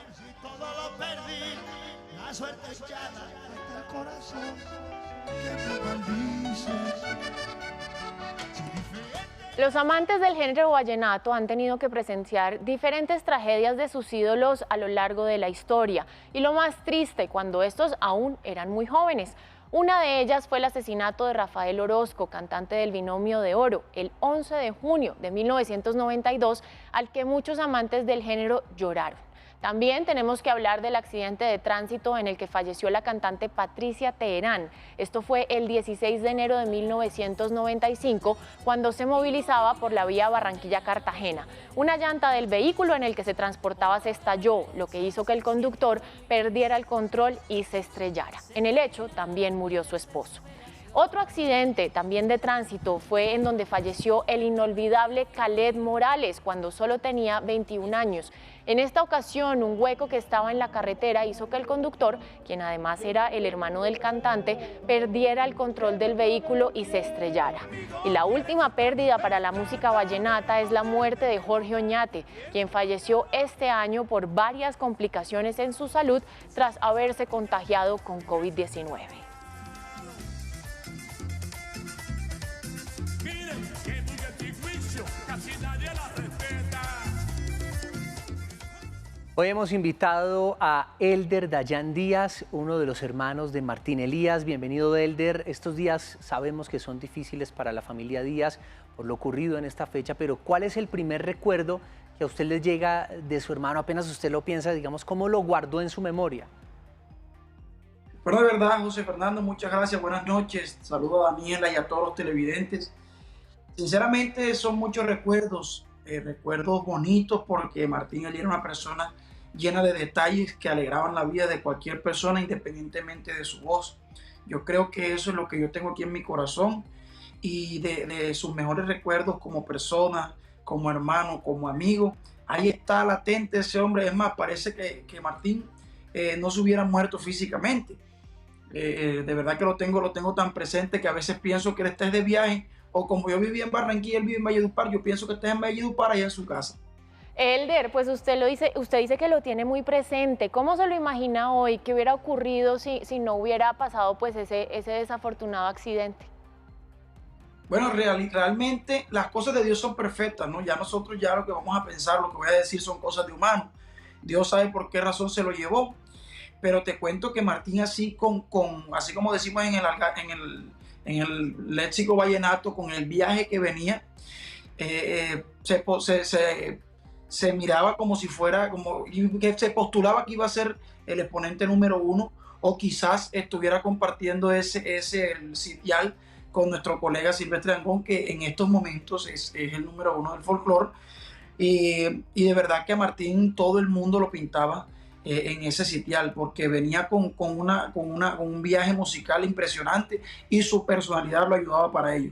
A: Los amantes del género vallenato han tenido que presenciar diferentes tragedias de sus ídolos a lo largo de la historia, y lo más triste, cuando estos aún eran muy jóvenes. Una de ellas fue el asesinato de Rafael Orozco, cantante del Binomio de Oro, el 11 de junio de 1992, al que muchos amantes del género lloraron. También tenemos que hablar del accidente de tránsito en el que falleció la cantante Patricia Teherán. Esto fue el 16 de enero de 1995, cuando se movilizaba por la vía Barranquilla-Cartagena. Una llanta del vehículo en el que se transportaba se estalló, lo que hizo que el conductor perdiera el control y se estrellara. En el hecho también murió su esposo. Otro accidente, también de tránsito, fue en donde falleció el inolvidable Khaled Morales, cuando solo tenía 21 años. En esta ocasión, un hueco que estaba en la carretera hizo que el conductor, quien además era el hermano del cantante, perdiera el control del vehículo y se estrellara. Y la última pérdida para la música vallenata es la muerte de Jorge Oñate, quien falleció este año por varias complicaciones en su salud tras haberse contagiado con COVID-19.
B: Hoy hemos invitado a Elder Dayan Díaz, uno de los hermanos de Martín Elías. Bienvenido, Elder. Estos días sabemos que son difíciles para la familia Díaz por lo ocurrido en esta fecha, pero ¿cuál es el primer recuerdo que a usted le llega de su hermano? Apenas usted lo piensa, digamos, ¿cómo lo guardó en su memoria?
N: Bueno, de verdad, José Fernando, muchas gracias, buenas noches. Saludo a Daniela y a todos los televidentes. Sinceramente son muchos recuerdos, recuerdos bonitos, porque Martín Elías era una persona llena de detalles que alegraban la vida de cualquier persona independientemente de su voz. Yo creo que eso es lo que yo tengo aquí en mi corazón, y de sus mejores recuerdos como persona, como hermano, como amigo. Ahí está latente ese hombre. Es más, parece que Martín no se hubiera muerto físicamente. De verdad que lo tengo tan presente que a veces pienso que él está de viaje, o como yo vivía en Barranquilla, él vive en Valledupar, yo pienso que está en Valledupar allá en su casa.
A: Elder, pues usted dice que lo tiene muy presente. ¿Cómo se lo imagina hoy? ¿Qué hubiera ocurrido si no hubiera pasado pues ese desafortunado accidente?
N: Bueno, realmente las cosas de Dios son perfectas, ¿no? Ya nosotros ya lo que vamos a pensar, lo que voy a decir son cosas de humanos. Dios sabe por qué razón se lo llevó. Pero te cuento que Martín, así como decimos en el léxico vallenato, con el viaje que venía, se miraba como si fuera, que se postulaba que iba a ser el exponente número 1, o quizás estuviera compartiendo ese sitial con nuestro colega Silvestre Dangond, que en estos momentos es el número 1 del folclore. Y de verdad que a Martín todo el mundo lo pintaba en ese sitial, porque venía con un viaje musical impresionante y su personalidad lo ayudaba para ello.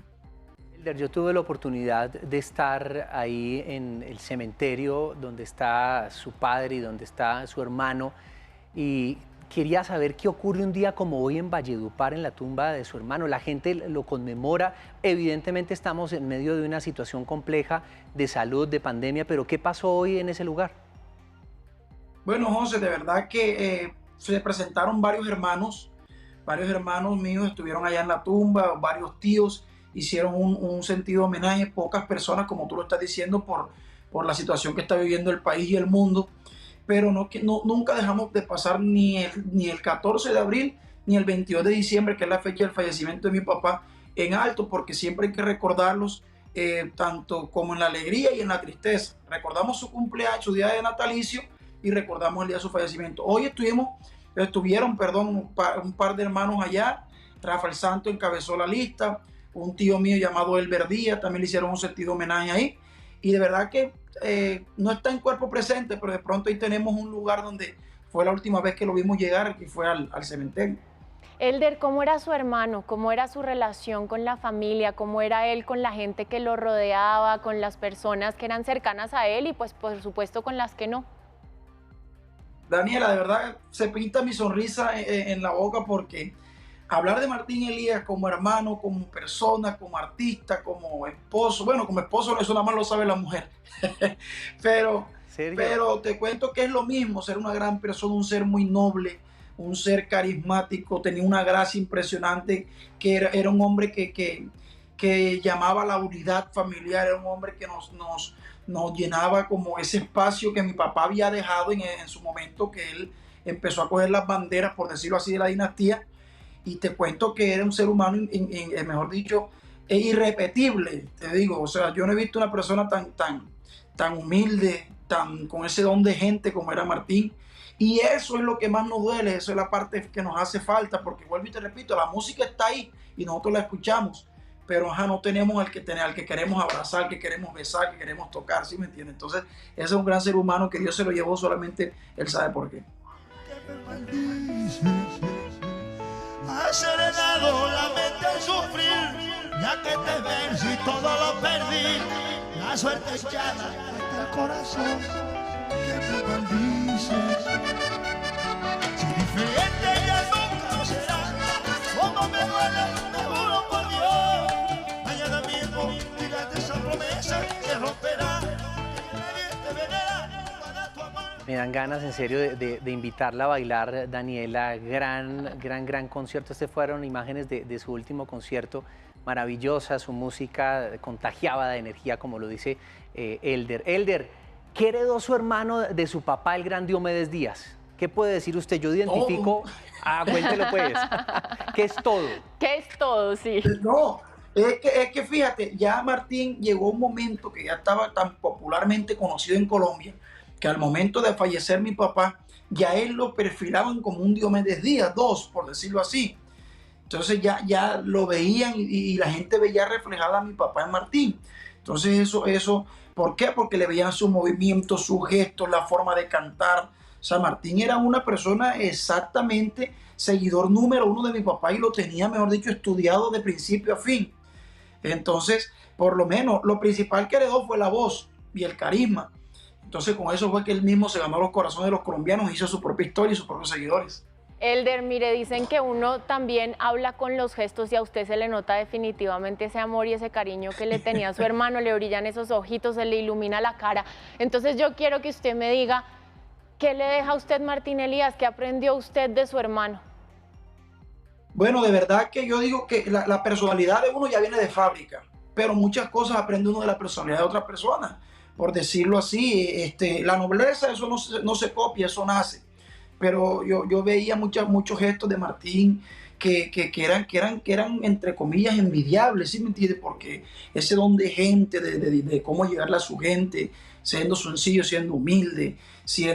B: Yo tuve la oportunidad de estar ahí en el cementerio donde está su padre y donde está su hermano, y quería saber qué ocurre un día como hoy en Valledupar, en la tumba de su hermano. La gente lo conmemora, evidentemente estamos en medio de una situación compleja de salud, de pandemia, pero ¿qué pasó hoy en ese lugar?
N: Bueno, José, de verdad que se presentaron varios hermanos míos estuvieron allá en la tumba, varios tíos hicieron un sentido homenaje, pocas personas, como tú lo estás diciendo, por la situación que está viviendo el país y el mundo, pero nunca dejamos de pasar ni el 14 de abril ni el 22 de diciembre, que es la fecha del fallecimiento de mi papá, en alto, porque siempre hay que recordarlos, tanto como en la alegría y en la tristeza. Recordamos su cumpleaños, su día de natalicio, y recordamos el día de su fallecimiento. Hoy estuvieron un par de hermanos allá. Rafael Santo encabezó la lista, un tío mío llamado Elber Díaz también le hicieron un sentido homenaje ahí, y de verdad que no está en cuerpo presente, pero de pronto ahí tenemos un lugar donde fue la última vez que lo vimos llegar, que fue al cementerio.
A: Elder, ¿cómo era su hermano? ¿Cómo era su relación con la familia? ¿Cómo era él con la gente que lo rodeaba, con las personas que eran cercanas a él y pues por supuesto con las que no?
N: Daniela, de verdad se pinta mi sonrisa en la boca, porque hablar de Martín Elías como hermano, como persona, como artista, como esposo, bueno, como esposo eso nada más lo sabe la mujer, pero te cuento que es lo mismo, ser una gran persona, un ser muy noble, un ser carismático, tenía una gracia impresionante, que era un hombre que llamaba a la unidad familiar, era un hombre que nos llenaba como ese espacio que mi papá había dejado en su momento, que él empezó a coger las banderas, por decirlo así, de la dinastía. Y te cuento que era un ser humano, mejor dicho, irrepetible, te digo. O sea, yo no he visto una persona tan humilde, con ese don de gente como era Martín. Y eso es lo que más nos duele, eso es la parte que nos hace falta, porque vuelvo y te repito, la música está ahí y nosotros la escuchamos, pero no tenemos al que queremos abrazar, que queremos besar, que queremos tocar, ¿sí me entiendes? Entonces, ese es un gran ser humano que Dios se lo llevó, solamente Él sabe por qué.
R: Has heredado la mente al sufrir, ya que te ven y todo lo perdí. La suerte echada hasta el corazón que me maldices. Si diferente ya nunca lo será, como me duele, te juro por Dios. Mañana mismo tírate esa promesa que romperá, que nadie te venera para tu amor.
B: Me dan ganas en serio de invitarla a bailar, Daniela. Gran concierto. Fueron imágenes de su último concierto. Maravillosa, su música contagiaba de energía, como lo dice Elder. Elder, ¿qué heredó su hermano de su papá, el gran Diomedes Díaz? ¿Qué puede decir usted? Yo identifico... Cuéntelo pues. ¿Qué es todo?
A: ¿Qué es todo? Sí.
N: No, es que fíjate, ya Martín llegó un momento que ya estaba tan popularmente conocido en Colombia, que al momento de fallecer mi papá, ya él lo perfilaban como un Diomedes Díaz, por decirlo así. Entonces ya lo veían y la gente veía reflejada a mi papá en Martín. Entonces eso, ¿por qué? Porque le veían sus movimientos, sus gestos, la forma de cantar. O sea, Martín era una persona exactamente seguidor número 1 de mi papá y lo tenía, mejor dicho, estudiado de principio a fin. Entonces, por lo menos, lo principal que heredó fue la voz y el carisma. Entonces, con eso fue que él mismo se ganó los corazones de los colombianos, hizo su propia historia y sus propios seguidores.
A: Elder, mire, dicen que uno también habla con los gestos y a usted se le nota definitivamente ese amor y ese cariño que le tenía a su hermano, le brillan esos ojitos, se le ilumina la cara. Entonces yo quiero que usted me diga, ¿qué le deja a usted Martín Elías? ¿Qué aprendió usted de su hermano?
N: Bueno, de verdad que yo digo que la personalidad de uno ya viene de fábrica, pero muchas cosas aprende uno de la personalidad de otra persona, por decirlo así. La nobleza, eso no se copia, eso nace. Pero yo veía muchos gestos de Martín que eran entre comillas envidiables, ¿sí me entiendes? Porque ese don de gente, de cómo llegarle a su gente, siendo sencillo, siendo humilde,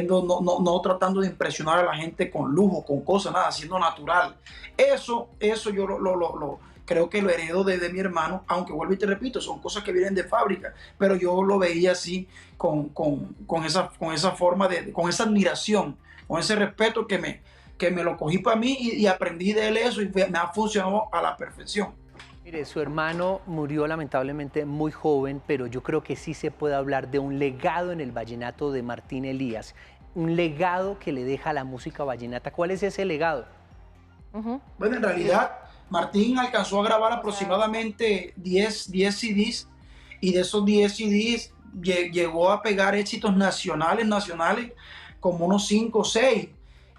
N: no tratando de impresionar a la gente con lujo, con cosas, nada, siendo natural. Eso yo creo que lo heredo de mi hermano, aunque vuelvo y te repito, son cosas que vienen de fábrica, pero yo lo veía así, con esa forma, con esa admiración, con ese respeto que me lo cogí para mí y aprendí de él eso y me ha funcionado a la perfección.
B: Mire, su hermano murió lamentablemente muy joven, pero yo creo que sí se puede hablar de un legado en el vallenato de Martín Elías, un legado que le deja a la música vallenata. ¿Cuál es ese legado?
N: Bueno, en realidad Martín alcanzó a grabar aproximadamente 10 CDs y de esos 10 CDs llegó a pegar éxitos nacionales, como unos 5 o 6.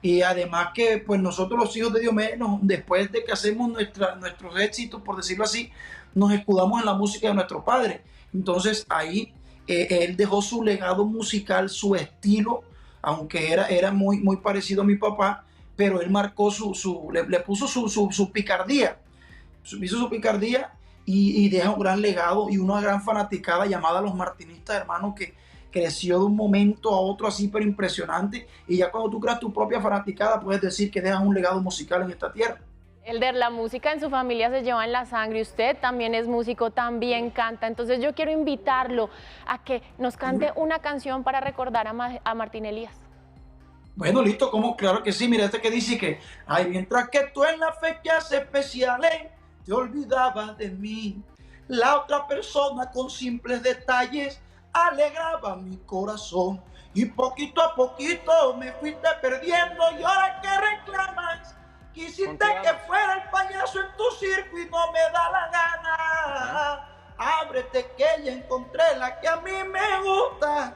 N: Y además que pues nosotros los hijos de Diomedes, después de que hacemos nuestros éxitos, por decirlo así, nos escudamos en la música de nuestro padre. Entonces ahí él dejó su legado musical, su estilo, aunque era muy parecido a mi papá, pero él marcó le puso su picardía, hizo su picardía y deja un gran legado y una gran fanaticada llamada Los Martinistas, hermanos, que creció de un momento a otro así, pero impresionante. Y ya cuando tú creas tu propia fanaticada, puedes decir que dejas un legado musical en esta tierra.
A: Elder, la música en su familia se lleva en la sangre. Usted también es músico, también canta. Entonces yo quiero invitarlo a que nos cante una canción para recordar a Martín Elías.
N: Bueno, listo, claro que sí. Mira, que dice que ay, mientras que tú en las fechas especiales te olvidabas de mí, la otra persona con simples detalles alegraba mi corazón y poquito a poquito me fuiste perdiendo y ahora que reclamas quisiste que fuera el payaso en tu circo y no me da la gana. Ábrete que ya encontré la que a mí me gusta,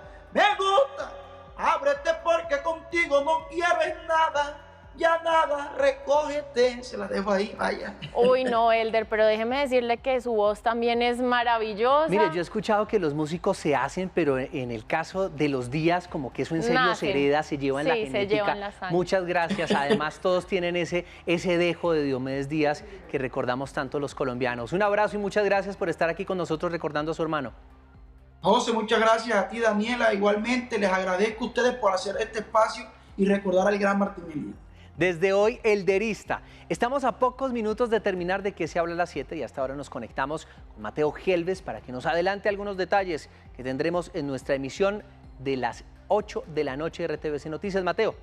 N: ábrete porque contigo no quiero nada, ya nada, recógete, se la dejo ahí, vaya.
A: Uy, no, Elder, pero déjeme decirle que su voz también es maravillosa.
B: Mire, yo he escuchado que los músicos se hacen, pero en el caso de los días, como que eso en serio se hereda, se lleva en la genética.
A: Se lleva en la sangre.
B: Muchas gracias. Además, todos tienen ese dejo de Diomedes Díaz que recordamos tanto los colombianos. Un abrazo y muchas gracias por estar aquí con nosotros recordando a su hermano.
N: José, muchas gracias a ti, Daniela. Igualmente, les agradezco a ustedes por hacer este espacio y recordar al gran Martín Elías.
B: Desde hoy, Elderista. Estamos a pocos minutos de terminar De Qué se habla a las 7 y hasta ahora nos conectamos con Mateo Gelves para que nos adelante algunos detalles que tendremos en nuestra emisión de las 8 de la noche de RTVC Noticias. Mateo.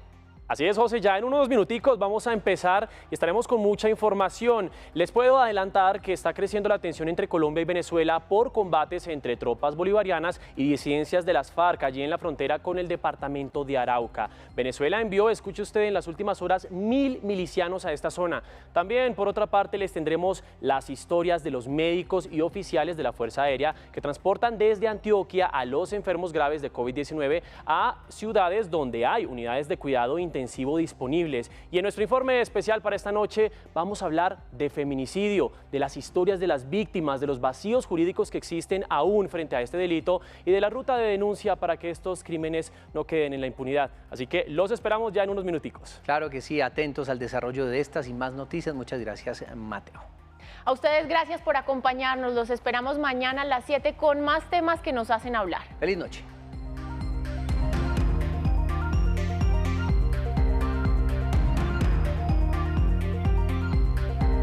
S: Así es, José, ya en unos minuticos vamos a empezar y estaremos con mucha información. Les puedo adelantar que está creciendo la tensión entre Colombia y Venezuela por combates entre tropas bolivarianas y disidencias de las FARC allí en la frontera con el departamento de Arauca. Venezuela envió, escuche usted, en las últimas horas 1000 milicianos a esta zona. También, por otra parte, les tendremos las historias de los médicos y oficiales de la Fuerza Aérea que transportan desde Antioquia a los enfermos graves de COVID-19 a ciudades donde hay unidades de cuidado intensivo disponibles. Y en nuestro informe especial para esta noche vamos a hablar de feminicidio, de las historias de las víctimas, de los vacíos jurídicos que existen aún frente a este delito y de la ruta de denuncia para que estos crímenes no queden en la impunidad. Así que los esperamos ya en unos minuticos.
B: Claro que sí, atentos al desarrollo de estas y más noticias. Muchas gracias, Mateo.
A: A ustedes gracias por acompañarnos. Los esperamos mañana a las 7 con más temas que nos hacen hablar.
B: Feliz noche.